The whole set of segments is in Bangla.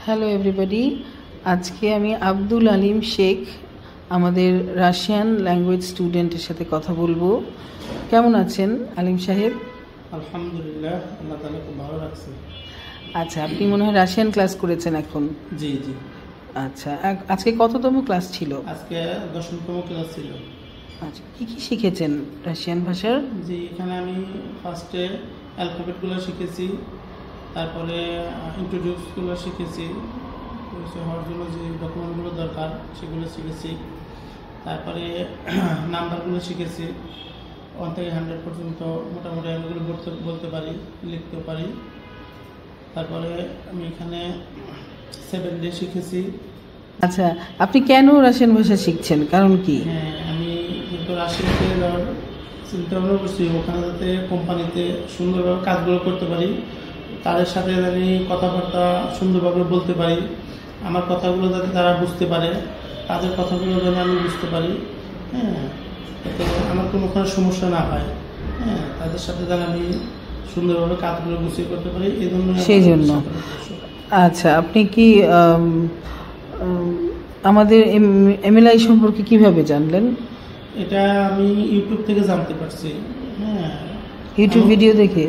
হ্যালো এভরিবডি, আজকে আমি আব্দুল আলিম শেখ আমাদের রাশিয়ান ল্যাঙ্গুয়েজ স্টুডেন্টের সাথে কথা বলবো। কেমন আছেন আলিম সাহেব? আলহামদুলিল্লাহ, আল্লাহ তাআলা খুব ভালো রাখছে। আচ্ছা, আপনি মনে হয় রাশিয়ান ক্লাস করেছেন এখন? জি জি। আচ্ছা, আজকে কততম ক্লাস ছিল? আজকে 10তম ক্লাস ছিল। আচ্ছা, কি কি শিখেছেন রাশিয়ান ভাষার? জি, এখানে আমি ফার্স্টে অ্যালফাবেটগুলো শিখেছি, তারপরে ইন্ট্রোডিউসগুলো শিখেছি, পরিচয় হওয়ার জন্য যে ডকুমেন্টগুলো দরকার সেগুলো শিখেছি, তারপরে নাম্বারগুলো শিখেছি। 1 থেকে 100 পর্যন্ত মোটামুটি আমি এগুলো বলতে পারি, লিখতে পারি। তারপরে আমি এখানে 7 ডে শিখেছি। আচ্ছা, আপনি কেন রাশিয়ান ভাষা শিখছেন, কারণ কি? হ্যাঁ, আমি কিন্তু রাশিয়াতে যাওয়ার চিন্তা ভাবনা করছি, ওখানে যাতে কোম্পানিতে সুন্দরভাবে কাজগুলো করতে পারি, তাদের সাথে আমি কথাবার্তা সুন্দরভাবে বলতে পারি, আমার কথাগুলো যাতে তারা বুঝতে পারে, তাদের কথাগুলো যেন আমি বুঝতে পারি। হ্যাঁ, যাতে আমার কোনো ওখানে সমস্যা না হয়। হ্যাঁ, তাদের সাথে যেন আমি সুন্দরভাবে কাজগুলো গুছিয়ে করতে পারি, এই জন্য। সেই জন্য। আচ্ছা, আপনি কি আমাদের এমএলআই সম্পর্কে কিভাবে জানলেন? এটা আমি ইউটিউব থেকে জানতে পারছি। হ্যাঁ, ইউটিউব ভিডিও দেখে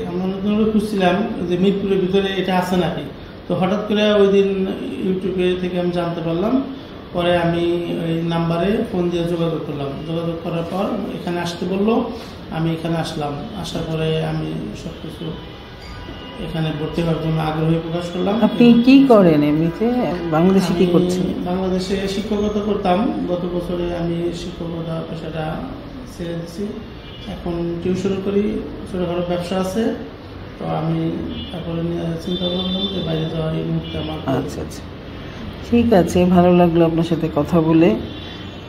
আমরা খুঁজছিলাম যে মিরপুরের ভিতরে এটা আছে নাকি। তো হঠাৎ করে ওই দিন ইউটিউবে থেকে আমি জানতে পারলাম। পরে আমি ওই নাম্বারে ফোন দিয়ে যোগাযোগ করলাম। যোগাযোগ করার পর এখানে আসতে বললো, আমি এখানে আসলাম। আসার পরে আমি সব কিছু এখানে ভর্তি হওয়ার জন্য আগ্রহী প্রকাশ করলাম। আপনি কি করেন এমনিতে? বাংলাদেশে কি করছেন? বাংলাদেশে শিক্ষকতা করতাম। গত বছরে আমি শিক্ষকতা পেশাটা ছেড়ে দিচ্ছি। এখন টিউশন করি, ছোটোখাটো ব্যবসা আছে। তো আমি তারপরে চিন্তা করলাম যে বাইরে যাওয়ার এই মুহূর্তে আমার। আচ্ছা আচ্ছা, ঠিক আছে, ভালো লাগলো আপনার সাথে কথা বলে।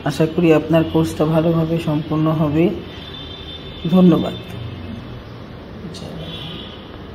আশা করি আপনার কোর্সটা ভালোভাবে সম্পূর্ণ হবে। ধন্যবাদ।